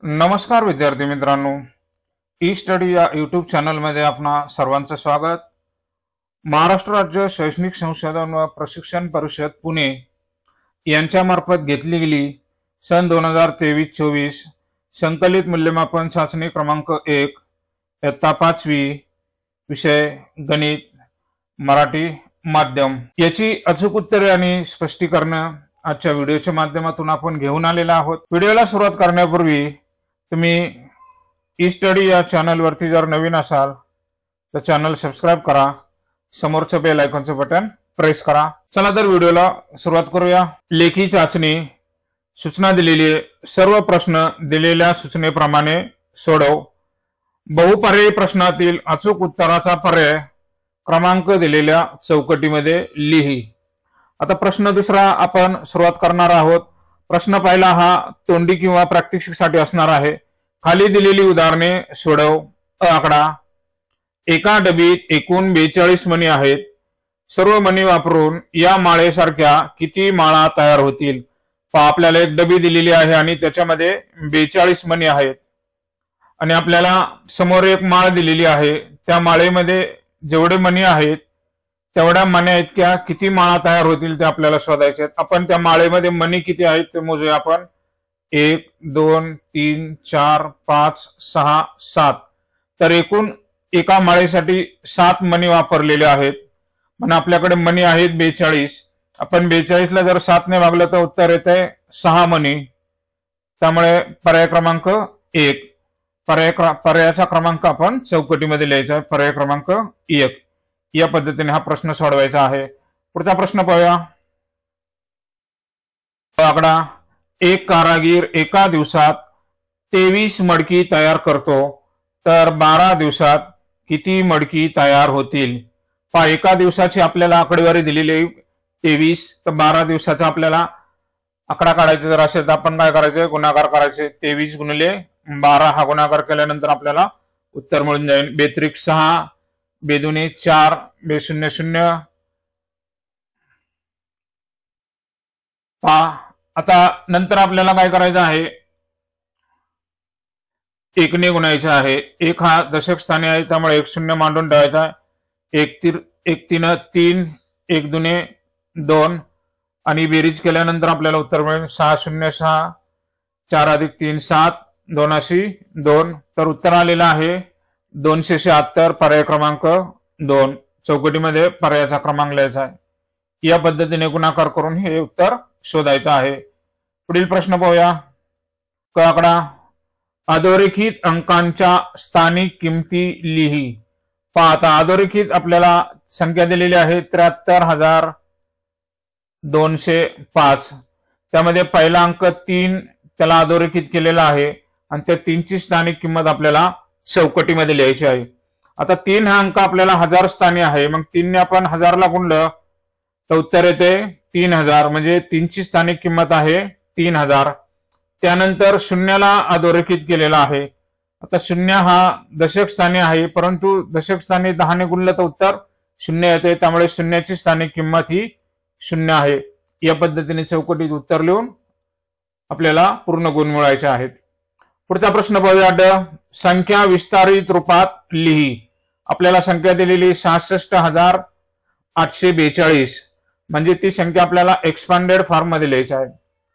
नमस्कार विद्यार्थी मित्रांनो, ई स्टडी या यूट्यूब चॅनलमध्ये आपणा सर्वांचं स्वागत। महाराष्ट्र राज्य शैक्षणिक संशोधन व प्रशिक्षण परिषद पुणे यांच्यामार्फत घेतली गेली सन 2023-24 संकलित मूल्यमापन चाचणी क्रमांक 1 इयत्ता 5वी विषय गणित मराठी माध्यम याची अचूक उत्तरे आणि स्पष्टीकरण आजच्या व्हिडिओच्या माध्यमातून आपण घेऊन आलेला आहोत। व्हिडिओला सुरुवात करण्यापूर्वी तुम्ही ई स्टडी या चॅनल वरती जर नवीन असाल तर चॅनल सबस्क्राइब करा, समोरचं बेल आयकॉनचं बटन प्रेस करा। चला तर व्हिडिओला सुरुवात करूया। लेखी चाचणी सूचना दिलेली आहे। सर्व प्रश्न दिलेल्या सूचनेप्रमाणे सोडव। बहुपर्यायी प्रश्नातील अचूक उत्तराचा पर्याय क्रमांक दिलेल्या चौकटीमध्ये लिही। आता प्रश्न दुसरा आपण सुरुवात करणार आहोत। प्रश्न पहिला हा तोंडी किंवा प्रात्यक्षिकसाठी असणार आहे। खाली दिलेली उदाहरणे सोडव। आकडा एका डबीत एकूण 42 मणी आहेत। सर्व मणी वापरून या माळेसारख्या किती माळा तयार होतील? आपल्याला एक डबी दिलेली आहे आणि त्याच्यामध्ये 42 मणी आहेत आणि आपल्याला समोर एक माळ दिलेली आहे। त्या माळेमध्ये जेवढे मणी आहेत तेवढ्या मण्या इतक्या किती माळा तयार होतील ते आपल्याला शोधायचे आहेत। आपण त्या माळेमध्ये मणी किती आहेत ते मोजूया आपण। 1 2 3 4 5 6 7 तर एकूण एका माळेसाठी 7 मणी वापरलेले आहेत। म्हणजे आपल्याकडे मणी आहेत 42। आपण 42 ला जर 7 ने भागलं तर उत्तर येते 6 मणी। त्यामुळे पर्याय क्रमांक 1 पर्यायाचा क्रमांक आपण चौकटीमध्ये लिहायचा आहे। पर्याय क्रमांक 1 या पद्धतीने हा प्रश्न सोडवायचा आहे। पुढचा प्रश्न पाहूया। आकडा एक कारागीर एका दिवसात 23 मडकी तयार करतो तर 12 दिवसात किती मडकी तयार होतील? एका दिवसाची आपल्याला आकडेवारी दिलेली आहे 23, तर 12 दिवसाचा आपल्याला आकडा काढायचा जर असेल तर आपण काय करायचे? गुणाकार करायचे। 23 गुणिले 12 हा गुणाकार केल्यानंतर आपल्याला उत्तर मिळून जाईल। बेत्रिक 6 बेदुने 4 बेशून्य 0। आता नंतर आपल्याला काय करायचं आहे? 1 ने गुणायचं आहे। 1 हा दशक स्थानी आहे त्यामुळे 1 0 मांडून ठेवायचा आहे। 1 3 3 1 दुने 2 आणि बेरीज केल्यानंतर आपल्याला उत्तर मिळेल 6 0 6 4 अधिक 3 7 2 2 तर उत्तर आलेलं आहे 276। पर्याय क्रमांक 2 चौकटीमध्ये पर्यायाचा क्रमांक लिहायचा आहे। या पद्धतीने गुणाकार करून हे उत्तर शोधायचं आहे। पुढील प्रश्न पाहूया। आकडा अधोरेखित अंकांच्या स्थानिक किमती लिही। आता अधोरेखित आपल्याला संख्या दिलेली आहे 73,205। त्यामध्ये पहिला अंक 3 त्याला अधोरेखित केलेला आहे आणि त्या 3 ची स्थानिक किंमत आपल्याला चौकटीमध्ये लिहायची आहे। आता 3 हा अंक आपल्याला 1000 स्थानी आहे, मग 3 ने आपण 1000 ला गुणलं तर उत्तर येते 3000। म्हणजे 3 ची स्थानिक किंमत आहे 3000। त्यानंतर शून्याला अधोरेखित केलेला आहे। आता 0 हा दशक स्थानी आहे, परंतु दशक स्थानी 10 ने गुणलं तर उत्तर 0 येते, त्यामुळे शून्याची स्थानिक किंमत ही 0 आहे। या पद्धतीने चौकटीत उत्तर लिहून आपल्याला पूर्ण गुण मिळवायचे आहेत। पुढचा प्रश्न पाहूया। संख्या विस्तारित रूपात लिही। आपल्याला संख्या दिलेली 66,842 म्हणजे ती संख्या आपल्याला एक्सपांडेड फॉर्म मध्ये लिहायची आहे।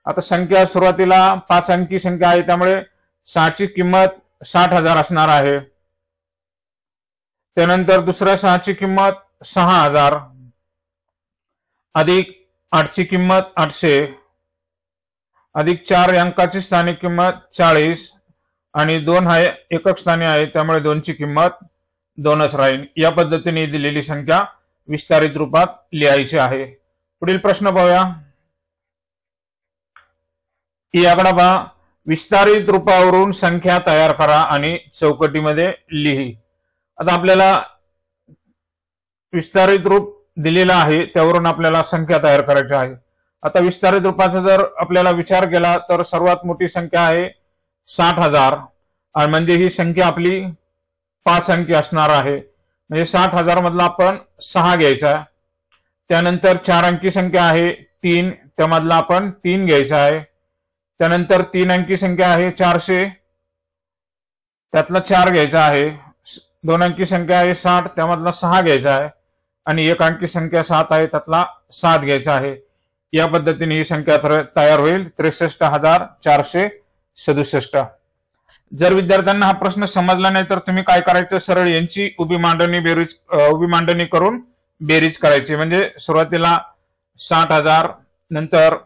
आता संख्या सुरुवातीला 5 अंकी संख्या आहे त्यामुळे 6 ची किंमत 60,000 असणार आहे। त्यानंतर दुसऱ्या 6 ची किंमत 6000 अधिक 8 ची किंमत 800 अधिक 4 अंकाची स्थानिक किंमत 40 आणि 2 हा एकक स्थानी आहे त्यामुळे 2 ची किंमत 2च राहील। या पद्धतीने दिलेली संख्या विस्तारित रूपात लिहायची आहे। पुढील प्रश्न पाहूया। ही आकडा पहा। विस्तारित रूपावरून संख्या तयार करा आणि चौकटीमध्ये लिही। आता आपल्याला विस्तारित रूप दिलेला आहे त्यावरून आपल्याला संख्या तयार करायची आहे। आता विस्तारित रूपाचा जर आपल्याला विचार केला तर सर्वात मोठी संख्या आहे 60,000 आणि म्हणजे ही संख्या आपली 5 अंकी असणार आहे। म्हणजे 60,000 मधला आपण 6 घ्यायचा। त्यानंतर 4 अंकी संख्या आहे 3, त्यामधला आपण 3 घ्यायचा आहे। त्यानंतर 3 अंकी संख्या आहे 400 त्यातला 4 घ्यायचा आहे, 2 अंकी संख्या आहे 60, त्यामधला 6 घ्यायचा आहे आणि 1 अंकी संख्या 7 आहे, त्यातला 7 घ्यायचा आहे. या पद्धतीने ही संख्या तयार होईल 63,467. जर विद्यार्थ्यांना हा प्रश्न समजला नाही तर तुम्ही काय करायचं, सरळ यांची उभी मांडणी करून बेरीज करायची. म्हणजे सुरुवातीला 60,000, नंतर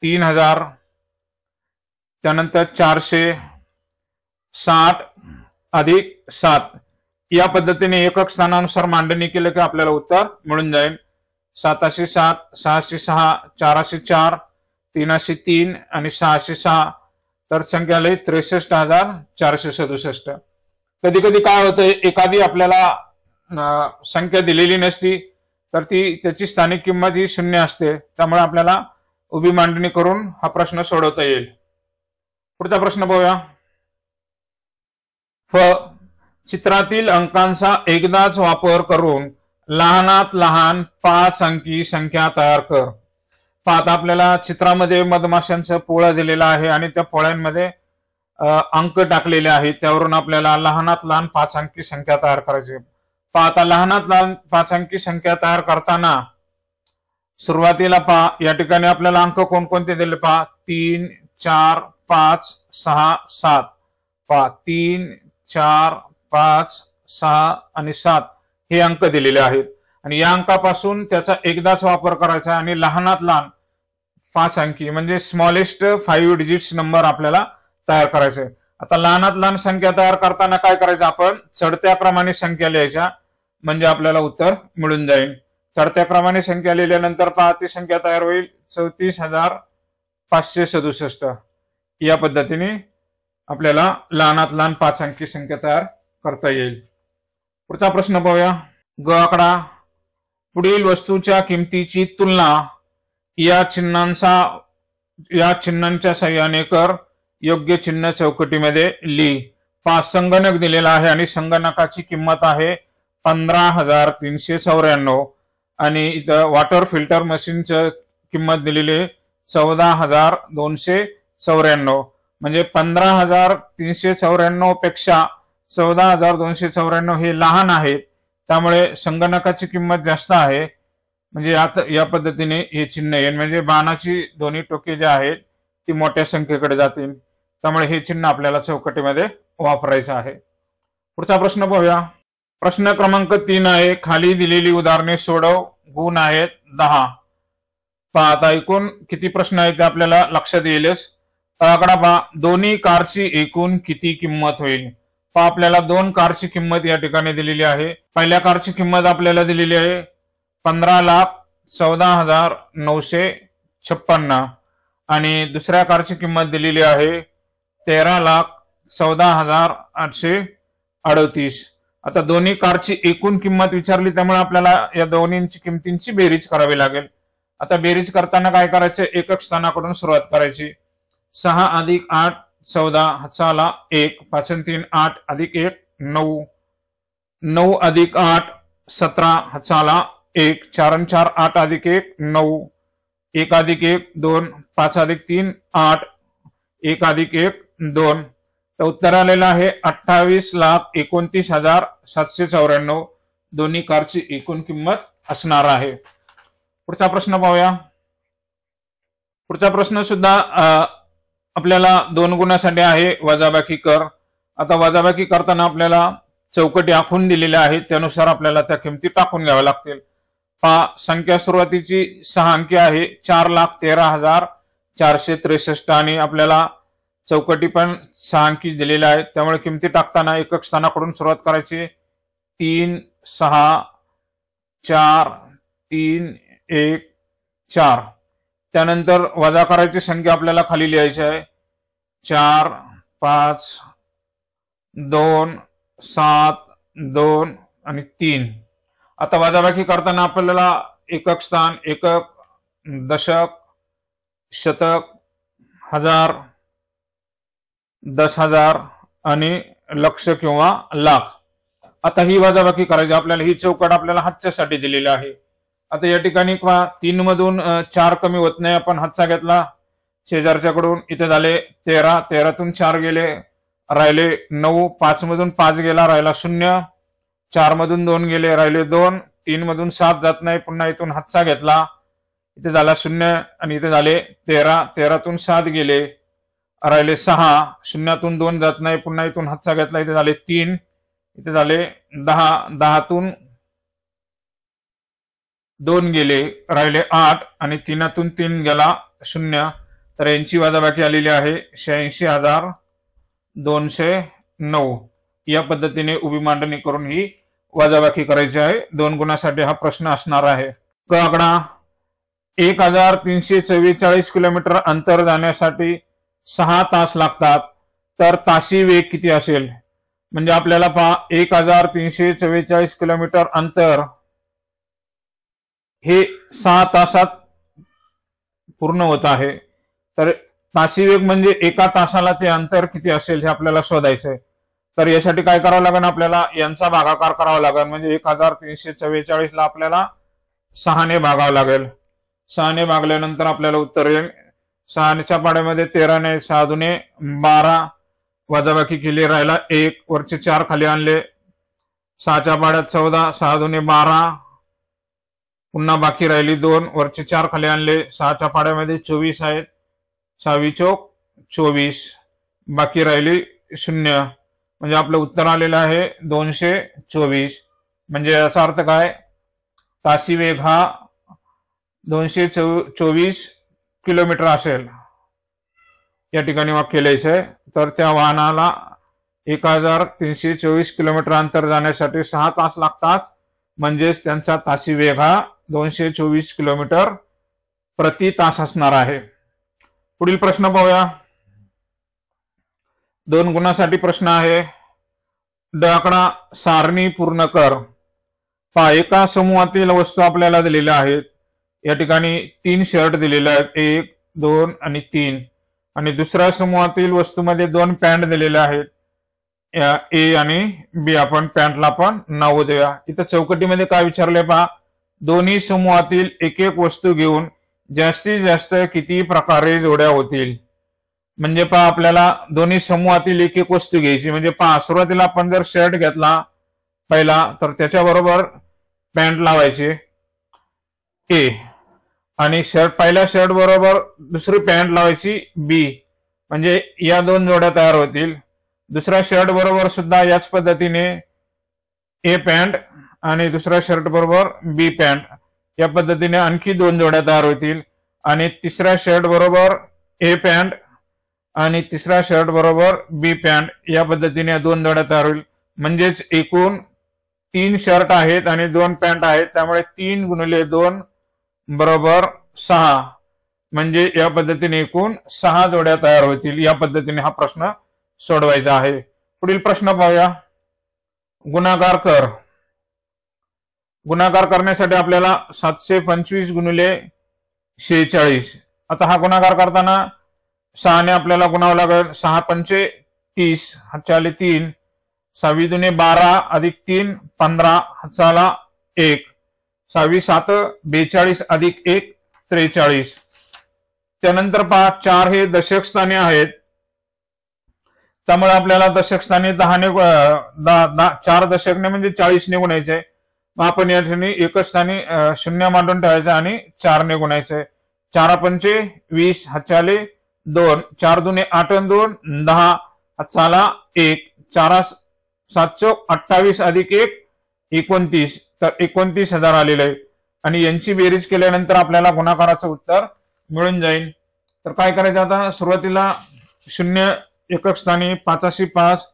3,000, त्यानंतर 460 अधिक 7, या पद्धतीने एकक स्थानानुसार मांडणी केलं की आपल्याला उत्तर मिळून जाईल. 707, 606, 404, 303 आणि 606, तर संख्या आली 63,467. कधी कधी काय होतं, एखादी आपल्याला संख्या दिलेली नसती तर त्याची स्थानिक किंमत ही 0 असते, त्यामुळे आपल्याला उभी मांडणी करून हा प्रश्न सोडवता येईल. पुढचा प्रश्न पाहूया. चित्रातील अंकांचा एकदाच वापर करून लहानात लहान 5 अंकी संख्या तयार कर. पाहता आपल्याला चित्रामध्ये मधमाशांचं पोळं दिलेलं आहे आणि त्या पोळ्यांमध्ये अंक टाकलेले आहेत, त्यावरून आपल्याला लहानात लहान 5 अंकी संख्या तयार करायची. पाहता लहानात लहान 5 अंकी संख्या तयार करताना सुरुवातीला या ठिकाणी आपल्याला अंक कोणकोणते दिले 3, 4, 5, 6, 7. 3, 4, 5, 6 आणि 7 हे अंक दिलेले आहेत आणि या अंकापासून त्याचा एकदाच वापर करायचा आणि लहानात लहान 5 अंकी म्हणजे स्मॉलेस्ट 5 डिजिट्स नंबर आपल्याला तयार करायचे. आता लहानात लहान संख्या तयार करताना काय करायचं, आपण चढत्या क्रमाने संख्या लिहायच्या म्हणजे आपल्याला उत्तर मिळून जाईल. चढत्या क्रमाने संख्या लिहिल्यानंतर ती संख्या तयार होईल 34,567. या पद्धतीने आपल्याला लहानात लहान 5 अंकी संख्या तयार करता येईल. पुढचा प्रश्न पाहूया. ग आकडा. पुढील वस्तूच्या किमतीची तुलना या चिन्हांच्या साह्याने कर. योग्य चिन्ह चौकटीमध्ये लिही. 5 संगणक दिलेला आहे आणि संगणकाची किंमत आहे 15,394 आणि इथं वॉटर फिल्टर मशीनची किंमत दिलेली आहे 14,294. म्हणजे 15,394 पेक्षा 14,294 हे लहान आहेत, त्यामुळे संगणकाची किंमत जास्त आहे. म्हणजे या पद्धतीने हे चिन्ह येईल. म्हणजे बाणाची दोन्ही टोके जे आहेत ती मोठ्या संख्येकडे जातील, त्यामुळे हे चिन्ह आपल्याला चौकटीमध्ये वापरायचं आहे. पुढचा प्रश्न पाहूया. प्रश्न क्रमांक 3 आहे. खाली दिलेली उदाहरणे सोडव. गुण आहेत 10. पहा आता एकूण किती प्रश्न आहेत ते आपल्याला लक्षात येईलच. आकडा पहा. दोन्ही कारची एकूण किती किंमत होईल. पहा आपल्याला 2 कारची किंमत या ठिकाणी दिलेली आहे. पहिल्या कारची किंमत आपल्याला दिलेली आहे 15,14,956 आणि दुसऱ्या कारची किंमत दिलेली आहे 13,14,838. आता दोन्ही कारची एकूण किंमत विचारली, त्यामुळे आपल्याला या दोन्हींची किमतींची बेरीज करावी लागेल. आता बेरीज करताना काय करायचं, एकक स्थानाकडून सुरुवात करायची. 6 अधिक 8 14 हाताला 1, 5 आणि 3 8 अधिक 1 9, 9 अधिक 8 17 हाताला 1, 4 आणि 4 8 अधिक 1 9, 1 अधिक 1 2, 5 अधिक 3 8, 1 अधिक 1 2. तर उत्तर आलेलं आहे 28,29,794. दोन्ही कारची एकूण किंमत असणार आहे. पुढचा प्रश्न पाहूया. पुढचा प्रश्न सुद्धा आपल्याला 2 गुणासाठी आहे. वजाबाकी कर. आता वजाबाकी करताना आपल्याला चौकटी आखून दिलेल्या आहेत, त्यानुसार आपल्याला त्या किमती टाकून घ्याव्या लागतील. संख्या सुरुवातीची 6 अंकी आहे 4,13,463 आणि आपल्याला चौकटी पण 6 अंकी दिलेल्या आहेत, त्यामुळे किमती टाकताना एकक स्थानाकडून सुरुवात करायची. 3 6 4 3 1 4. त्यानंतर वजा करायची संख्या आपल्याला खाली लिहायची आहे 4 5 2 7 2 आणि 3. आता वजाबाकी करताना आपल्याला एकक स्थान, एकक, दशक, शतक, हजार, 10,000 आणि लक्ष किंवा लाख. आता ही वजाबाकी करायची आपल्याला. ही चौकट आपल्याला हातच्यासाठी दिलेली आहे. आता या ठिकाणी 3 मधून 4 कमी होत नाही, आपण हातचा घेतला शेजारच्याकडून, इथे झाले 13, 13तून 4 गेले राहिले 9, 5 मधून 5 गेला राहिला 0, 4 मधून 2 गेले राहिले 2, 3 मधून 7 जात नाही, पुन्हा इथून हातचा घेतला, इथे झाला 0 आणि इथे झाले 13, 13तून 7 गेले राहिले 6, 0तून 2 जात नाही, पुन्हा इथून हातचा घेतला, इथे झाले 3, इथे झाले 10, 10तून 2 गेले राहिले 8 आणि 3तून 3 गेला 0, तर यांची वजाबाकी आलेली आहे 86,209. या पद्धतीने उभी मांडणी करून ही वजाबाकी करायची आहे. 2 गुणासाठी हा प्रश्न असणार आहे. आकडा 1344 किलोमीटर अंतर जाण्यासाठी 6 तास लागतात, तर ताशी वेग किती असेल? म्हणजे आपल्याला पहा 1344 किलोमीटर अंतर हे 6 तासात पूर्ण होत आहे, तर ताशी वेग म्हणजे एका तासाला ते अंतर किती असेल हे आपल्याला शोधायचंय. तर यासाठी काय करावं लागेल? आपल्याला यांचा भागाकार करावा लागेल. म्हणजे 1344 ला आपल्याला 6 ने भागावं लागेल. 6 ने भागल्यानंतर आपल्याला उत्तर येईल 6च्या पाड्यामध्ये 13 ने 6 दुने 12, वजाबाकी केली राहिला 1, वरचे 4 खाली आणले, 6च्या पाड्यात 14, 6 दुने 12, पुन्हा बाकी राहिली 2, वरचे 4 खाली आणले, 6च्या पाड्यामध्ये 24 आहेत, 6 चोक 24, बाकी राहिली 0, म्हणजे आपलं उत्तर आलेलं आहे 224. म्हणजे याचा अर्थ काय? ताशी वेग हा 224 किलोमीटर असेल. या ठिकाणी वाक्य लिहायचंय. तर त्या वाहनाला 1324 किलोमीटर अंतर जाण्यासाठी 6 तास लागतात, म्हणजेच त्यांचा ताशी वेग हा 224 किलोमीटर प्रति तास असणार आहे. पुढील प्रश्न पाहूया. 2 गुणासाठी प्रश्न आहे. आकडा सारणी पूर्ण कर. पहा, एका समूहातील वस्तू आपल्याला दिलेल्या आहेत. या ठिकाणी 3 शर्ट दिलेले आहेत, 1, 2 आणि 3, आणि दुसऱ्या समूहातील वस्तूमध्ये 2 पॅन्ट दिलेल्या आहेत, ए आणि बी. आपण पॅन्टला पण नाव देऊया. इथं चौकटीमध्ये काय विचारले पहा, दोन्ही समूहातील एक एक वस्तू घेऊन जास्तीत जास्त किती प्रकारे जोड्या होतील. म्हणजे पहा, आपल्याला दोन्ही समूहातील एक एक वस्तू घ्यायची. म्हणजे पहा, सुरुवातीला आपण जर शर्ट घेतला पहिला, तर त्याच्याबरोबर पॅन्ट लावायची ए, आणि पहिल्या शर्ट बरोबर दुसरी पॅन्ट लावायची बी, म्हणजे या 2 जोड्या तयार होतील. दुसऱ्या शर्ट बरोबर सुद्धा याच पद्धतीने ए पॅन्ट आणि दुसऱ्या शर्ट बरोबर बी पॅन्ट, या पद्धतीने आणखी 2 जोड्या तयार होतील. आणि तिसऱ्या शर्ट बरोबर ए पॅन्ट आणि तिसऱ्या शर्ट बरोबर बी पॅन्ट, या पद्धतीने 2 जोड्या तयार होईल. म्हणजेच एकूण 3 शर्ट आहेत आणि 2 पॅन्ट आहेत, त्यामुळे 3 गुणिले 2 बरोबर 6, म्हणजे या पद्धतीने एकूण 6 जोड्या तयार होतील. या पद्धतीने हा प्रश्न सोडवायचा आहे. पुढील प्रश्न पाहूया. गुणाकार कर. गुणाकार करण्यासाठी आपल्याला 725 गुणिले 46. आता हा गुणाकार करताना 6 ने आपल्याला गुणावं लागेल. 6 पंचे 30, हातच्या आले 3, 6 दुने 12 अधिक 3 15, हातचा आला 1, 6 7 42 अधिक 1 43. त्यानंतर पहा, 4 हे दशक स्थानी आहेत, त्यामुळे आपल्याला दशक स्थानी 10 ने 4 दशकने म्हणजे 40 ने गुणायचे. मग आपण या ठिकाणी एकच स्थानी 0 मांडून ठेवायचं आणि 4 ने गुणायचंय. 4 पंचे 20, हातच्या आले 2, 4 दुने 8 आणि 2 10, हातचा आला 1, 4 7 28 अधिक 1 29, तर 29,000 आलेलं आहे. आणि यांची बेरीज केल्यानंतर आपल्याला गुणाकाराचं उत्तर मिळून जाईल. तर काय करायचं आता? सुरुवातीला 0 एकक स्थानी 5 5,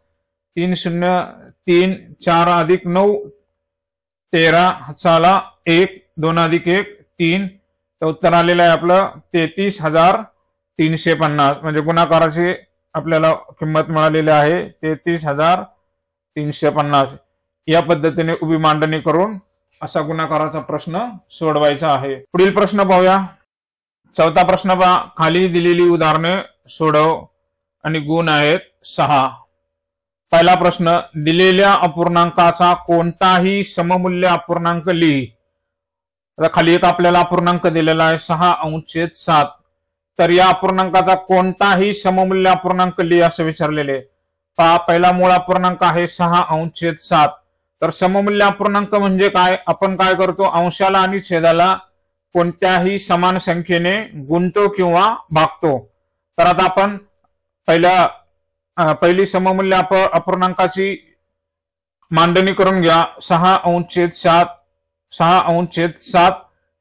3 0 3, 4 अधिक 9 13, हातचा आला 1, 2 अधिक 1 3, तर उत्तर आलेलं आहे आपलं 33,350. म्हणजे गुणाकाराची आपल्याला किंमत मिळालेली आहे 33,350. या पद्धतीने उभी मांडणी करून असा गुणाकाराचा प्रश्न सोडवायचा आहे. पुढील प्रश्न पाहूया. 4था प्रश्न पहा. खाली दिलेली उदाहरणे सोडव आणि गुण आहेत 6. पहिला प्रश्न, दिलेल्या अपूर्णांकाचा कोणताही सममूल्य अपूर्णांक लिही. आता खाली एक आपल्याला अपूर्णांक दिलेला आहे 6/7. तर या अपूर्णांकाचा कोणताही सममूल्य अपूर्णांक लिही असं विचारलेले. पहिला मूळ अपूर्णांक आहे 6/7. तर सममूल्य अपूर्णांक म्हणजे काय? आपण काय करतो, अंशाला आणि छेदाला कोणत्याही समान संख्येने गुणतो किंवा भागतो. तर आता आपण पहिली सममूल्य अपूर्णांकाची मांडणी करून घ्या. 6/7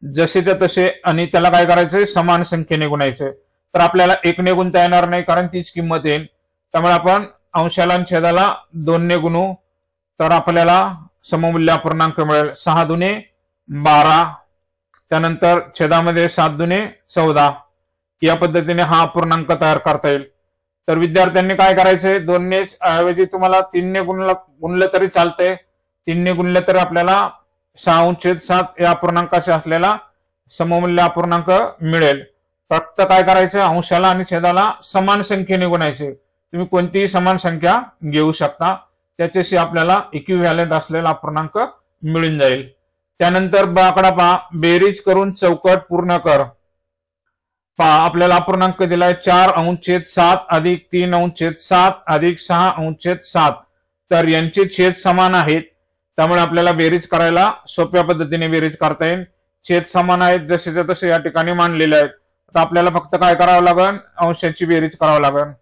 जसेच्या तसे, आणि त्याला काय करायचंय, समान संख्येने गुणायचंय. तर आपल्याला 1ने गुणता येणार नाही कारण तीच किंमत येईल. त्यामुळे आपण अंशाला आणि छेदाला 2ने गुणू. तर आपल्याला सममूल्य अपूर्णांक मिळेल 6 दुने 12. त्यानंतर छेदामध्ये 7 दुने 14. या पद्धतीने हा अपूर्णांक तयार करता येईल. तर विद्यार्थ्यांनी काय करायचंय, 2ने ऐवजी तुम्हाला 3ने गुणलं तरी चालतंय. 3ने गुणलं तर आपल्याला 6/7 या अपूर्णांकाशी असलेला सममूल्य अपूर्णांक मिळेल. फक्त काय करायचं, अंशाला आणि छेदाला समान संख्येने गुणायचे. तुम्ही कोणतीही समान संख्या घेऊ शकता, त्याच्याशी आपल्याला इक्विव्हॅलंट असलेला अपूर्णांक मिळून जाईल. त्यानंतर आकडा पहा, बेरीज करून चौकट पूर्ण कर. पहा आपल्याला अपूर्णांक दिलाय 4/7 अधिक 3/7 अधिक 6/7. तर यांचे छेद समान आहेत, त्यामुळे आपल्याला बेरीज करायला सोप्या पद्धतीने बेरीज करता येईल. छेद समान आहेत, जसेच्या तसे या ठिकाणी मांडलेले आहेत. आता आपल्याला फक्त काय करावं लागेल, अंशाची बेरीज करावं लागेल.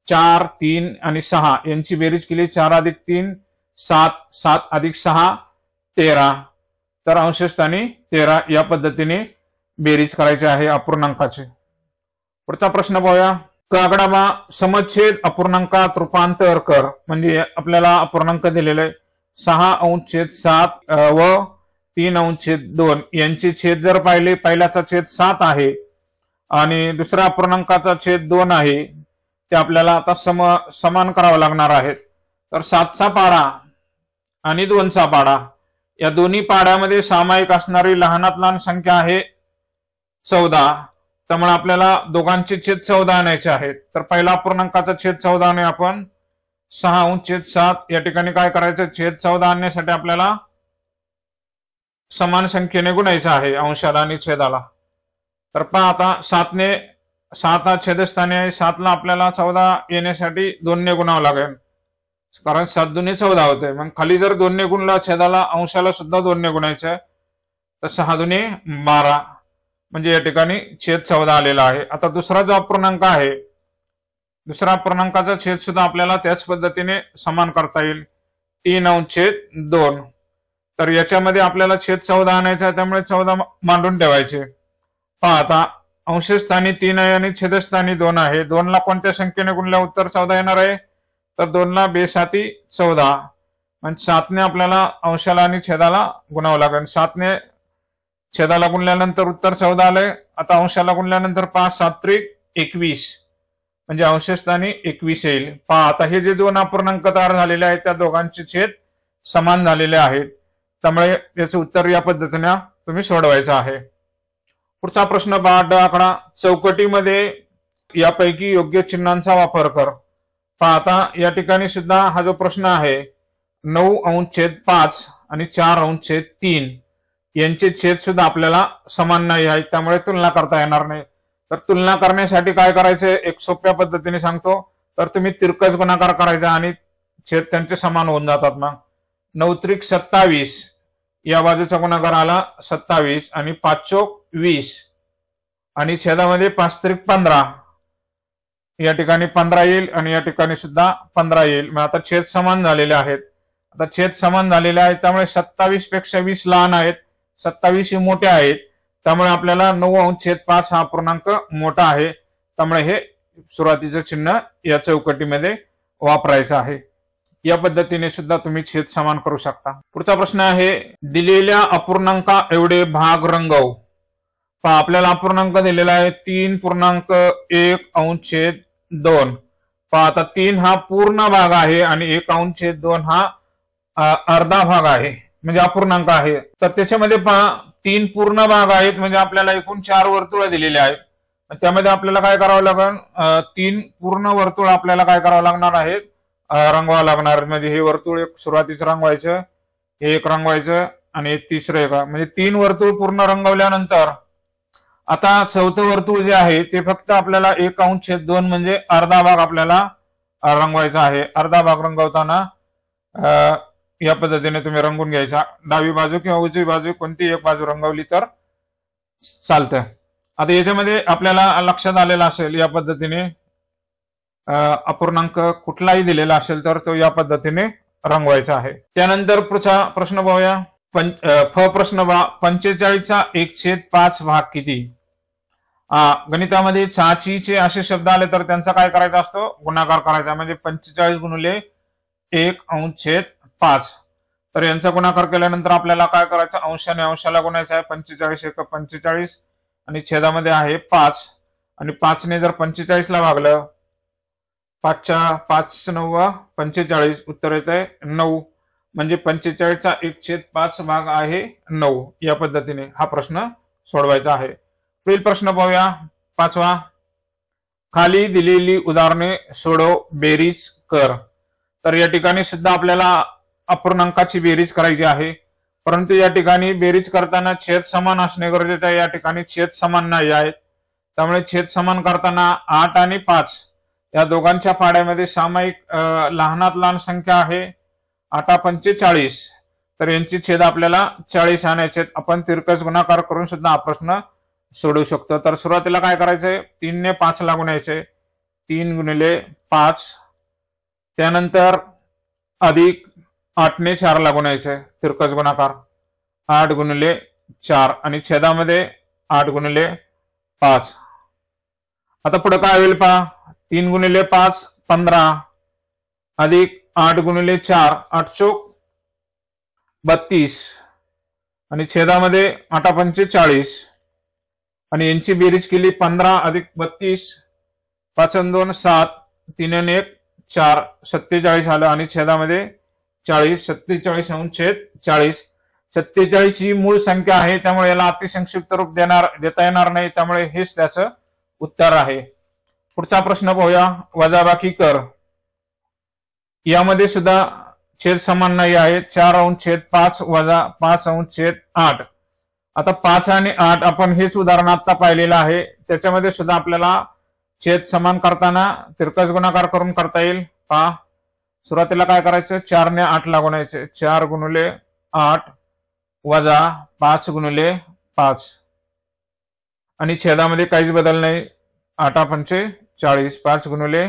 4, 3 आणि 6 यांची बेरीज केली. 4 अधिक 3 7, 7 अधिक 6 13. तर अंशस्थानी 13 या पद्धतीने बेरीज करायची आहे अपूर्णांकाची. पुढचा प्रश्न पाहूया. आकडा बा, समच्छेद अपूर्णांकात रूपांतर कर. म्हणजे आपल्याला अपूर्णांक दिलेले 6/7 व 3/2 यांचे छेद जर पाहिले, पहिल्याचा छेद 7 आहे आणि दुसऱ्या अपूर्णांकाचा छेद 2 आहे. ते आपल्याला आता समान करावं लागणार आहेत. तर 7चा पाढा आणि 2चा पाढा, या दोन्ही पाढ्यामध्ये सामायिक असणारी लहानात लहान संख्या आहे 14. त्यामुळे आपल्याला दोघांचे छेद 14 आणायचे आहेत. तर पहिला अपूर्णांकाचा छेद 14 ने आपण 6/7 या ठिकाणी काय करायचं, छेद 14 आणण्यासाठी आपल्याला समान संख्येने गुणायचं आहे अंशाला आणि छेदाला. तर पहा आता 7 हा छेदस्थानी आहे. 7ला आपल्याला 14 येण्यासाठी 2ने गुणावं लागेल, कारण 7 दुने 14 होते. मग खाली जर 2ने गुणला छेदाला, अंशाला सुद्धा 2ने गुणायचं आहे. तर 6 दुने 12, म्हणजे या ठिकाणी छेद 14 आलेला आहे. आता दुसरा जो अपूर्णांक आहे, दुसरा अपूर्णांकाचा छेद सुद्धा आपल्याला त्याच पद्धतीने समान करता येईल. 3/2. तर याच्यामध्ये आपल्याला छेद 14 आणायचा आहे, त्यामुळे 14 मांडून ठेवायचे. पहा आता अंशस्थानी 3 आहे आणि छेदस्थानी 2 आहे. 2ला कोणत्या संख्येने गुणल्या उत्तर 14 येणार आहे, तर 2ला 2×7 14. म्हणजे 7ने आपल्याला अंशाला आणि छेदाला गुणावं लागेल. 7ने छेदाला गुणल्यानंतर उत्तर 14 आलंय. आता अंशाला गुणल्यानंतर 5×7 21, म्हणजे अंशस्थानी 21 येईल. पहा आता हे जे दोन अपूर्णांक तयार झालेले आहेत, त्या दोघांचे छेद समान झालेले आहेत. त्यामुळे याचं उत्तर या पद्धतीने तुम्ही सोडवायचं आहे. पुढचा प्रश्न 8 आकडा, चौकटीमध्ये यापैकी योग्य चिन्हांचा वापर कर. पहा आता या ठिकाणी सुद्धा हा जो प्रश्न आहे, 9/5 आणि 4/3 यांचे छेद सुद्धा आपल्याला समान नाही आहेत, त्यामुळे तुलना करता येणार नाही. तर तुलना करण्यासाठी काय करायचं, एक सोप्या पद्धतीने सांगतो. तर तुम्ही तिरकस गुणाकार करायचा आणि छेद त्यांचे समान होऊन जातात. मग 9×3 = 27 या बाजूचा गुणाकार आला 27 आणि 5×4 20 आणि छेदामध्ये 5×3 या ठिकाणी 15 येईल आणि या ठिकाणी सुद्धा 15 येईल. मग आता छेद समान झालेले आहेत. आता छेद समान झालेले आहेत, त्यामुळे 27 पेक्षा 20 लहान आहेत, 27 ही मोठे आहेत. त्यामुळे आपल्याला 9/5 हा अपूर्णांक मोठा आहे. त्यामुळे हे सुरुवातीचं चिन्ह या चौकटीमध्ये वापरायचं आहे. या पद्धतीने सुद्धा तुम्ही छेद समान करू शकता. पुढचा प्रश्न आहे, दिलेल्या अपूर्णांका एवढे भाग रंगव. पहा आपल्याला अपूर्णांक दिलेला आहे 3.1/2. पहा आता 3 हा पूर्ण भाग आहे आणि 1/2 हा अर्धा भाग आहे, म्हणजे अपूर्णांक आहे. तर त्याच्यामध्ये पहा 3 पूर्ण भाग आहेत, म्हणजे आपल्याला एकूण 4 वर्तुळ दिलेले आहेत. त्यामध्ये आपल्याला काय करावं लागेल, 3 पूर्ण वर्तुळ आपल्याला काय करावं लागणार आहे, रंगवावं लागणार. म्हणजे हे वर्तुळ एक सुरुवातीचं रंगवायचं, हे एक रंगवायचं आणि एक तिसरं एक, म्हणजे 3 वर्तुळ पूर्ण रंगवल्यानंतर आता चौथं वर्तुळ जे आहे ते फक्त आपल्याला 1/2 म्हणजे अर्धा भाग आपल्याला रंगवायचा आहे। अर्धा भाग रंगवताना या पद्धतीने तुम्ही रंगून घ्यायचा। डावी बाजू किंवा उजवी बाजू कोणती एक बाजू रंगवली तर चालतं। आता याच्यामध्ये आपल्याला लक्षात आलेलं असेल या पद्धतीने अपूर्णांक कुठलाही दिलेला असेल तर तो या पद्धतीने रंगवायचा आहे। त्यानंतर पुढचा प्रश्न पाहूया। फ प्रश्न 45चा 1/5 भाग किती? गणितामध्ये चाचीचे असे शब्द आले तर त्यांचा काय करायचा असतो? गुणाकार करायचा। म्हणजे 45 गुणिले 1/5। तर यांचा गुणाकार केल्यानंतर आपल्याला काय करायचं? अंशाने अंशाला गुणायचं आहे। 45 × 45 आणि छेदामध्ये आहे 5 आणि 5 ने जर 45 ला भागलं, 5 9 45, उत्तर येतंय 9। म्हणजे 45चा 1/5 भाग आहे 9। या पद्धतीने हा प्रश्न सोडवायचा आहे। पुढील प्रश्न पाहूया 5वा। खाली दिलेली उदाहरणे सोडव, बेरीज कर। तर या ठिकाणी सुद्धा आपल्याला अपूर्णांकाची बेरीज करायची आहे, परंतु या ठिकाणी बेरीज करताना छेद समान असणे गरजेचे आहे। या ठिकाणी छेद समान नाही आहेत, त्यामुळे छेद समान करताना 8 आणि 5 या दोघांच्या पाड्यामध्ये सामायिक लहानात लहान संख्या आहे 8×5 = 40। तर यांची छेद आपल्याला 40 आणायचे। आपण तिरकस गुणाकार करून सुद्धा हा प्रश्न सोडवू शकतो। तर सुरुवातीला काय करायचंय? 3 ने 5 ला गुणायचे, 3 × 5। त्यानंतर अधिक 8 ने 4 ला गुणायचे, तिरकस गुणाकार 8 × 4 आणि छेदामध्ये 8 × 5। आता पुढे काय होईल पहा। 3 × 5 15 अधिक 8 × 4 8 चोक 32 आणि छेदामध्ये 8×5 = 40 आणि यांची बेरीज केली 15 अधिक 32, 5 आणि 2 7, 3 आणि 1 4, 47 आलं आणि छेदामध्ये 40, 47/40। 47 ही मूळ संख्या आहे, त्यामुळे याला अतिसंक्षिप्त रूप देता येणार नाही, त्यामुळे हेच त्याचं उत्तर आहे। पुढचा प्रश्न पाहूया। वजाबाकी कर। यामध्ये सुद्धा छेद समान नाही आहे। 4/5 वजा 5/8। आता 5 आणि 8 आपण हेच उदाहरण आता पाहिलेलं आहे, त्याच्यामध्ये सुद्धा आपल्याला छेद समान करताना तिरकस गुणाकार करून करता येईल। पहा, सुरुवातीला काय करायचं? 4 ने 8 ला गुणायचे, 4 × 8 वजा 5 × 5 आणि छेदामध्ये काहीच बदल नाही, 8×5 = 40, 5 ×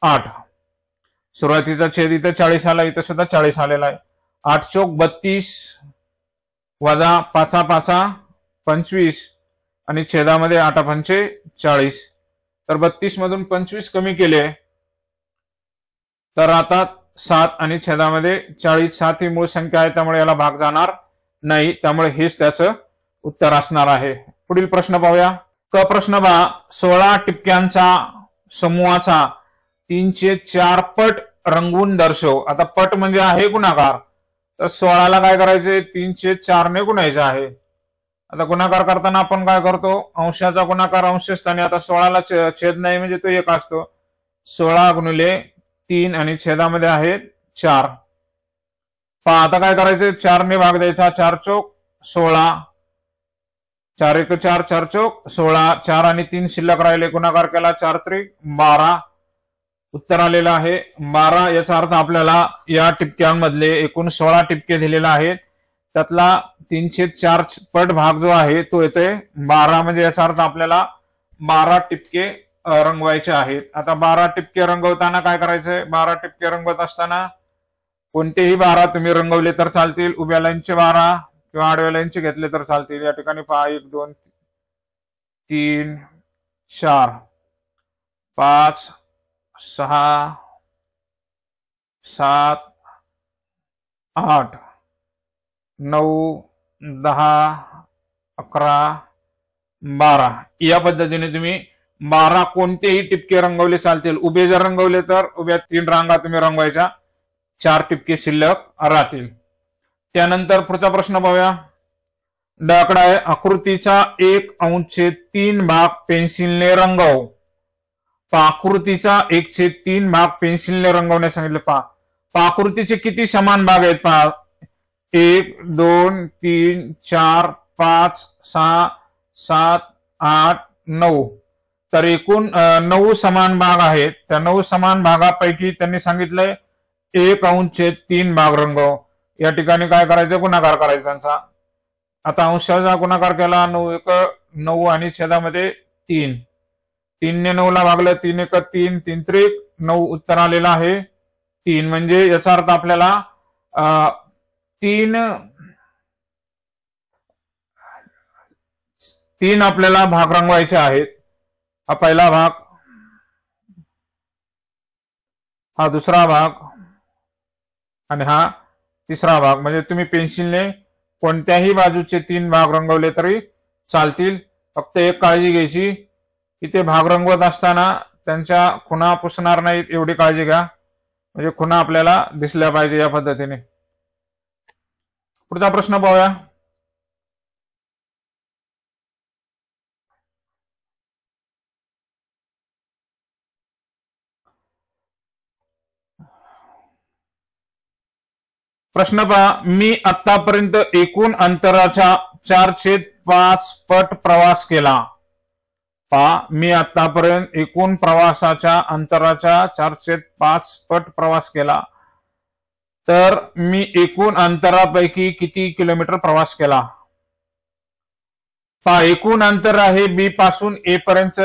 8। सुरुवातीचा छेद इथं 40 आला, इथं सुद्धा 40 आलेला आहे। 8 चोक 32 वजा 5×5 = 25 आणि छेदामध्ये 8×5 = 40। तर 32 मधून 25 कमी केले तर आता 7 आणि छेदामध्ये 40। 7 ही मूळ संख्या आहे, त्यामुळे याला भाग जाणार नाही, त्यामुळे हेच त्याचं उत्तर असणार आहे। पुढील प्रश्न पाहूया। क प्रश्न 16 टिपक्यांचा समूहाचा 3/4 पट रंगवून दर्शव। आता पट म्हणजे आहे गुणाकार, तर 16 ला काय करायचे? 3/4 ने गुणायचे आहे। आता गुणाकार करताना आपण काय करतो? अंशाचा गुणाकार अंशस्थानी। आता 16 ला छेद नाही म्हणजे तो 1 असतो। 16 × 3 आणि छेदामध्ये आहे 4। पहा, आता काय करायचं? 4 ने भाग द्यायचा, 4 चोक 16, 4 × 1 = 4, 4 चोक 16, 4 आणि 3 शिल्लक राहिले, गुणाकार केला, 4 × 3 = 12। उत्तर आलेलं आहे 12। याचा अर्थ आपल्याला या टिपक्यांमधले एकूण 16 टिपके दिलेले आहेत, त्यातला 3/4 पट भाग जो आहे तो येतोय 12। म्हणजे याचा अर्थ आपल्याला 12 टिपके रंगवायचे आहेत। आता 12 टिपके रंगवताना काय करायचंय? 12 टिपके रंगवत असताना कोणतेही 12 तुम्ही रंगवले तर चालतील। उभ्या लाईनचे 12 किंवा आडव्या लाईनचे घेतले तर चालतील। या ठिकाणी पहा, 1 2 3 4 5 6 7 8 9 10 11 12 या पद्धतीने तुम्ही 12 कोणतेही टिपके रंगवले चालतील। उभे जर रंगवले तर उभ्या 3 रांगा तुम्ही रंगवायच्या, 4 टिपके शिल्लक राहतील। त्यानंतर पुढचा प्रश्न पाहूया। डाकडा आहे, आकृतीचा 1/3 भाग पेन्सिलने रंगव। आकृतीचा 1/3 भाग पेन्सिलने रंगवण्यास सांगितले। पहा, आकृतीचे किती समान भाग आहेत? पहा, 1 2 3 4 5 6 7 8 9 तर एकूण 9 समान भाग आहेत. त्या 9 समान भागापैकी त्यांनी सांगितलंय 1/3 भाग रंगव. या ठिकाणी काय करायचं, गुणाकार करायचा त्यांचा. आता अंशाचा गुणाकार केला, 9 आणि छेदामध्ये 3. 3 ने 9 ला भागलं, 3 1 3, 3 त्रिक 9 उत्तर आलेलं आहे 3. म्हणजे याचा अर्थ आपल्याला 3 आपल्याला भाग रंगवायचे आहेत. हा पहिला भाग, हा दुसरा भाग आणि हा तिसरा भाग. म्हणजे तुम्ही पेन्सिलने कोणत्याही बाजूचे 3 भाग रंगवले तरी चालतील. फक्त एक काळजी घ्यायची की ते भाग रंगवत असताना त्यांच्या खुणा पुसणार नाहीत, एवढी काळजी घ्या. म्हणजे खुणा आपल्याला दिसल्या पाहिजे या पद्धतीने. पुढचा प्रश्न पाहूया. प्रश्न पहा, मी आतापर्यंत एकूण अंतराच्या 4/5 पट प्रवास केला. पहा, मी आतापर्यंत एकूण प्रवासाच्या अंतराच्या 4/5 पट प्रवास केला. तर मी एकूण अंतरापैकी किती किलोमीटर प्रवास केला? पहा, एकूण अंतर आहे बी पासून ए पर्यंत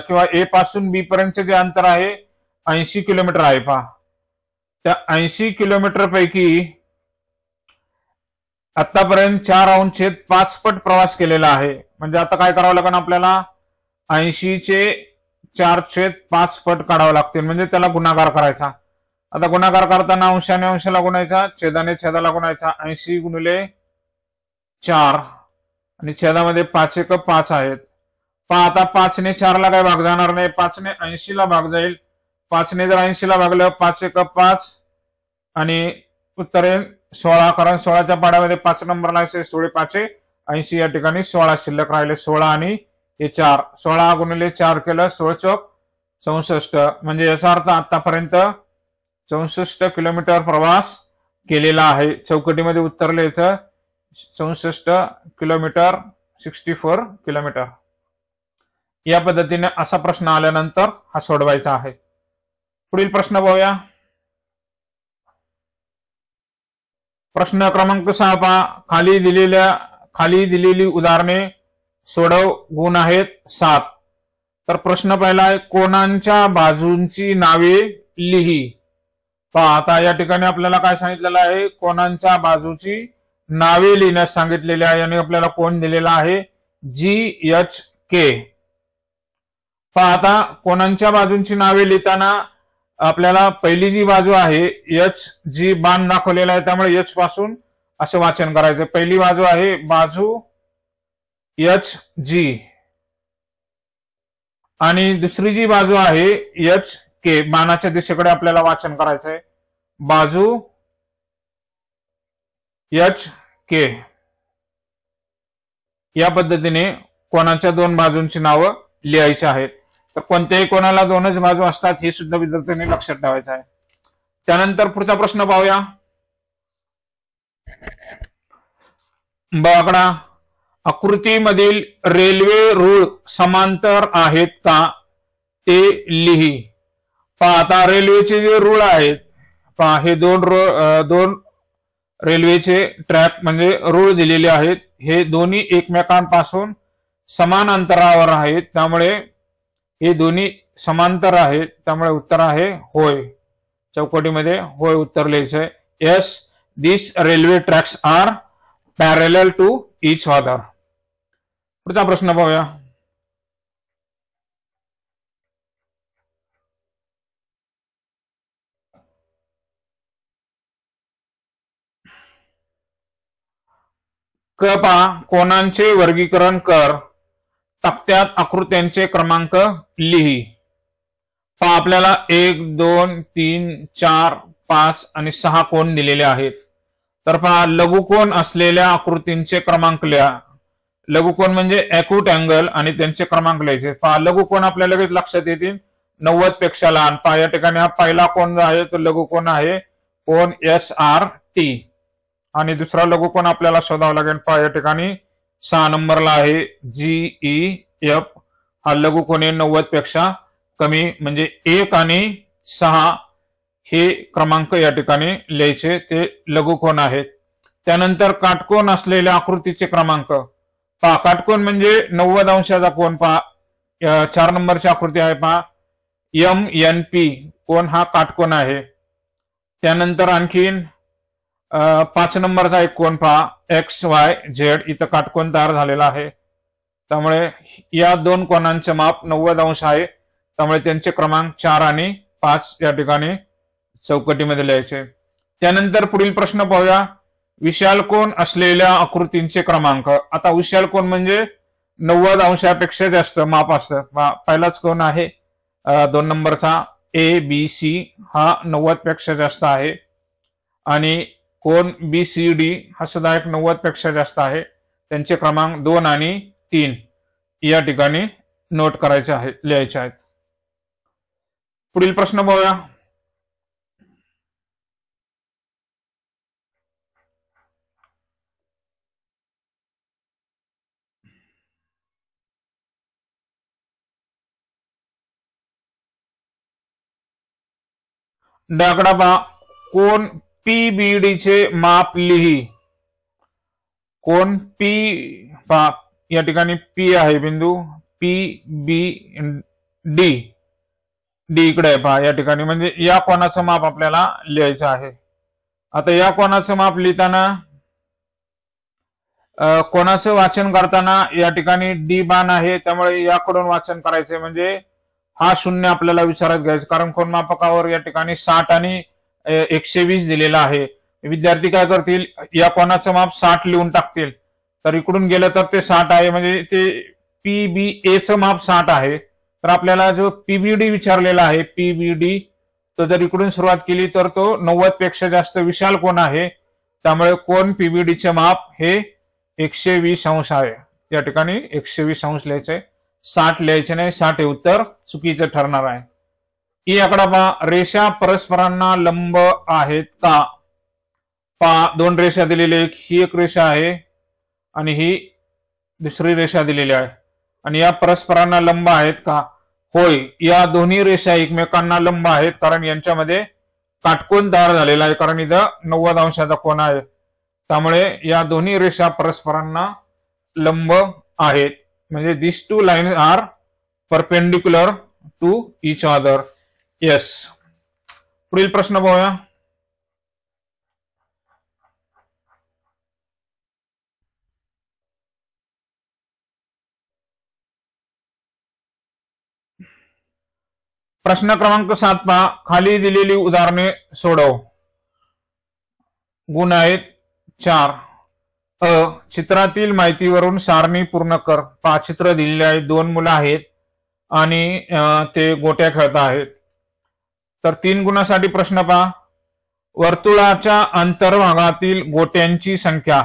किंवा ए पासून बी पर्यंत जे अंतर आहे 80 किलोमीटर आहे. पहा, त्या 80 किलोमीटर पैकी आतापर्यंत 4/5 पट प्रवास केलेला आहे. म्हणजे आता काय करावं लागेल आपल्याला, 80 चे 4/5 पट काढावं लागतील. म्हणजे त्याला गुणाकार करायचा. आता गुणाकार करताना अंशाने अंशाला गुणायचा, छेदाने छेदाला गुणायचा. 80 गुणिले 4 आणि छेदामध्ये 5 1 5 आहेत. पहा, आता 5 ने 4 ला काही भाग जाणार नाही, 5 ने 80 ला भाग जाईल. 5 ने जर 80 ला भागलं, 5 1 5 आणि उत्तर येईल 16. कारण 16च्या पाड्यामध्ये 5 नंबर लागायचे, 16 5 80. या ठिकाणी 16 शिल्लक राहिले. 16 आणि हे 4, 16 गुणिले 4 केलं, 16 चौक 64. म्हणजे याचा अर्थ आतापर्यंत 64 किलोमीटर प्रवास केलेला आहे. चौकटीमध्ये उत्तरले इथं 64 किलोमीटर, 64 किलोमीटर. या पद्धतीने असा प्रश्न आल्यानंतर हा सोडवायचा आहे. पुढील प्रश्न पाहूया. प्रश्न क्रमांक 6 पहा, खाली दिलेली उदाहरणे सोडव. गुण आहेत 7. तर प्रश्न पहिला आहे, कोणांच्या बाजूंची नावे लिही. पहा, आता या ठिकाणी आपल्याला काय सांगितलेलं आहे, कोणांच्या बाजूची नावे लिहिण्यास सांगितलेले आहे. आणि आपल्याला कोण दिलेला आहे, GHK. पहा, आता कोणांच्या बाजूंची नावे लिहिताना आपल्याला पहिली जी बाजू आहे H, जी बाण दाखवलेला आहे त्यामुळे H पासून असं वाचन करायचं. पहिली बाजू आहे बाजू HG आणि दुसरी जी बाजू आहे HK, बाणाच्या दिशेकडे आपल्याला वाचन करायचंय. बाजू HK. या पद्धतीने कोणाच्या 2 बाजूंची नावं लिहायची आहेत. तर कोणत्याही कोणाला 2च बाजू असतात हे सुद्धा विद्यार्थ्यांनी लक्षात ठेवायचं आहे. त्यानंतर पुढचा प्रश्न पाहूया. बघा, आकृतीमधील रेल्वे रूळ समांतर आहेत का ते लिही. पहा, आता रेल्वेचे जे रूळ आहेत, पहा हे 2 रेल्वेचे ट्रॅक म्हणजे रूळ दिलेले आहेत. हे दोन्ही एकमेकांपासून समान अंतरावर आहेत, त्यामुळे हे दोन्ही समांतर आहेत. त्यामुळे उत्तर आहे होय. चौकटीमध्ये होय उत्तर लिहायचंय. Yes, this railway tracks are parallel to each other. पुढचा प्रश्न पाहूया. क पहा, कोणांचे वर्गीकरण कर. तक्त्यात आकृत्यांचे क्रमांक लिही. पहा, आपल्याला 1 2 3 4 5 आणि 6 कोण दिलेले आहेत. तर पहा, लघुकोन असलेल्या आकृतींचे क्रमांक लिहा. लघुकोन म्हणजे ॲक्यूट अँगल आणि त्यांचे क्रमांक लिहायचे. पहा, लघुकोन आपल्या लगेच लक्षात येतील, 90 पेक्षा लहान. पहा, या ठिकाणी हा पहिला कोण जो आहे तो लघुकोन आहे, कोन SRT. आणि दुसरा लघुकोन आपल्याला शोधावा लागेल. पहा, या ठिकाणी 6 नंबरला आहे GEF. हा लघुकोन आहे 90 पेक्षा कमी, म्हणजे 1 आणि 6 हे क्रमांक या ठिकाणी लिहायचे, ते लघुकोन आहेत. त्यानंतर काटकोन असलेल्या आकृतीचे क्रमांक पहा. काटकोन म्हणजे 90 अंशाचा कोन पहा. 4 नंबरची आकृती आहे पहा. MNP कोन हा काटकोन आहे. त्यानंतर आणखीन 5 नंबरचा एक कोन पहा XYZ, इथं काटकोन तयार झालेला आहे. त्यामुळे या दोन कोनांचे माप 90 अंश आहे. त्यामुळे त्यांचे क्रमांक 4 आणि 5 या ठिकाणी चौकटीमध्ये लिहायचे. त्यानंतर पुढील प्रश्न पाहूया. विशाल कोन असलेल्या आकृतींचे क्रमांक. आता विशाल कोन म्हणजे 90 अंशापेक्षा जास्त माप असतं. पहिलाच कोन आहे 2 नंबरचा ABC, हा 90 पेक्षा जास्त आहे. आणि कोन BCD हा सुद्धा एक 90 पेक्षा जास्त आहे. त्यांचे क्रमांक 2 आणि 3 या ठिकाणी नोट करायचे आहेत, लिहायचे आहेत. पुढील प्रश्न पाहूया. डाकडा पहा. कोन PBD चे माप लिही. कोन P पहा, या ठिकाणी P आहे बिंदू, PBD D इकडे आहे पहा या ठिकाणी, म्हणजे या कोनाचं माप आपल्याला लिहायचं आहे. आता या कोनाचं माप लिहिताना कोणाचं वाचन करताना या ठिकाणी D बाण आहे, त्यामुळे याकडून वाचन करायचे, म्हणजे हा 0 आपल्याला विचारात घ्यायचं, कारण कोन मापकावर या ठिकाणी 60 आणि 120 दिलेला आहे. विद्यार्थी काय करतील, या कोनाचं माप 60 लिहून टाकतील, तर इकडून गेलं तर ते 60 आहे, म्हणजे ते PBA चं माप 60 आहे. तर आपल्याला जो PBD विचारलेला आहे, PBD, तो जर इकडून सुरुवात केली तर तो 90 पेक्षा जास्त विशाल कोन आहे. त्यामुळे कोन PBD चे माप हे 120 अंश आहे. या ठिकाणी 120 अंश लिहायचे, 60 लिहायचे नाही. 60 हे उत्तर चुकीचं ठरणार आहे. ही आकडा पहा. रेषा परस्परांना लंब आहेत का? पहा, 2 रेषा दिलेली, ही एक रेषा आहे आणि ही दुसरी रेषा दिलेली आहे, आणि या परस्परांना लंब आहेत का? होय, या दोन्ही रेषा एकमेकांना लंब आहेत, कारण यांच्यामध्ये काटकोन तयार झालेला आहे, कारण इथं 90 अंशाचा कोन आहे. त्यामुळे या दोन्ही रेषा परस्परांना लंब आहेत, म्हणजे this two lines are perpendicular to each other. Yes. पुढील प्रश्न पाहूया. प्रश्न क्रमांक 7 पहा. खाली दिलेली उदाहरणे सोडव. गुण आहेत 4. चित्रातील माहितीवरून सारणी पूर्ण कर. पहा, चित्र दिलेले आहे, 2 मुलं आहेत आणि ते गोट्या खेळत आहेत. तर 3 गुणासाठी प्रश्न पहा. वर्तुळाच्या अंतर्भागातील गोट्यांची संख्या.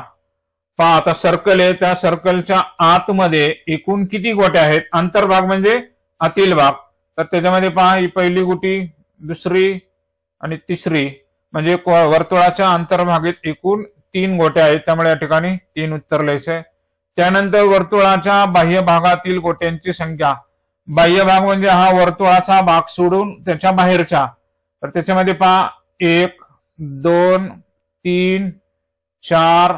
पहा, आता सर्कल आहे, त्या सर्कलच्या आतमध्ये एकूण किती गोट्या आहेत? अंतर्भाग म्हणजे आतील भाग. तर त्याच्यामध्ये पहा, ही पहिली गोटी, दुसरी आणि तिसरी, म्हणजे वर्तुळाच्या अंतर्भागात एकूण 3 गोट्या आहेत. त्यामुळे या ठिकाणी 3 उत्तर लिहायचे. त्यानंतर वर्तुळाच्या बाह्य भागातील गोट्यांची संख्या. बाह्य भाग म्हणजे हा वर्तुळाचा भाग सोडून त्याच्या बाहेरच्या. तर त्याच्यामध्ये पहा, 1, 2, 3, 4,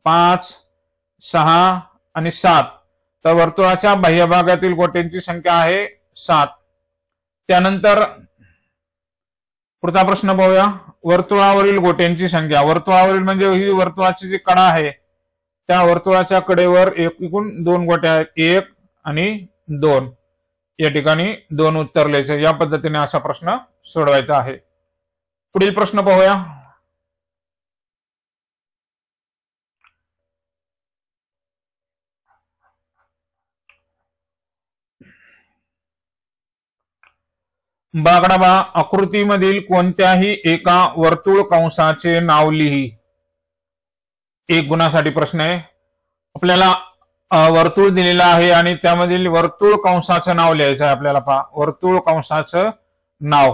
5, 6 आणि 7. तर वर्तुळाच्या बाह्य भागातील गोट्यांची संख्या आहे 7. त्यानंतर पुढचा प्रश्न पाहूया. वर्तुळावरील गोट्यांची संख्या. वर्तुळावरील म्हणजे ही वर्तुळाची जी कडा आहे, त्या वर्तुळाच्या कडेवर एकूण 2 गोट्या आहेत, 1 आणि 2. या ठिकाणी 2 उत्तर लिहायचे. या पद्धतीने असा प्रश्न सोडवायचा आहे. पुढील प्रश्न पाहूया. बागडाबा. आकृतीमधील कोणत्याही एका वर्तुळ कंसाचे नाव लिही. 1 गुणासाठी प्रश्न आहे. आपल्याला वर्तुळ दिलेलं आहे आणि त्यामधील वर्तुळ कंसाचं नाव लिहायचं आहे आपल्याला. पहा, वर्तुळ कंसाचं नाव.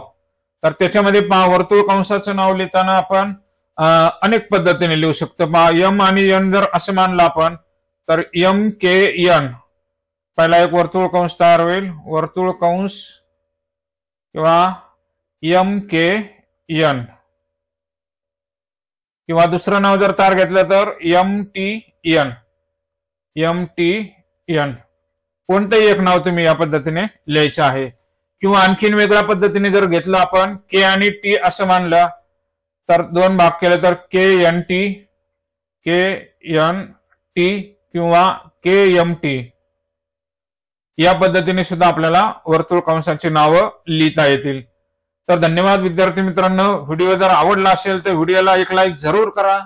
तर त्याच्यामध्ये पहा, वर्तुळ कंसाचं नाव लिहिताना आपण अनेक पद्धतीने लिहू शकतो. पहा, M आणि N जर असं मानलं आपण, तर MKN पहिला एक वर्तुळ कंस तयार होईल, वर्तुळ कंस किंवा MKN, किंवा दुसरं नाव जर तयार घेतलं तर MTN. कोणतंही एक नाव तुम्ही या पद्धतीने लिहायचं आहे. किंवा आणखीन वेगळ्या पद्धतीने जर घेतलं आपण के आणि टी असं मानलं तर दोन भाग केले तर KNT किंवा KMT या पद्धतीने सुद्धा आपल्याला वर्तुळ कंसाची नावं लिहिता येतील. तर धन्यवाद विद्यार्थी मित्रांनो. व्हिडिओ जर आवडला असेल तर व्हिडिओला एक लाईक जरूर करा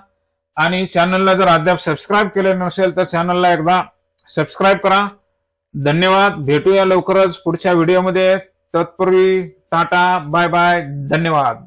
आणि चॅनलला जर अद्याप सबस्क्राईब केले नसेल तर चॅनलला एकदा सबस्क्राईब करा. धन्यवाद. भेटूया लवकरच पुढच्या व्हिडिओमध्ये. तत्पूर्वी टाटा, बाय बाय, धन्यवाद.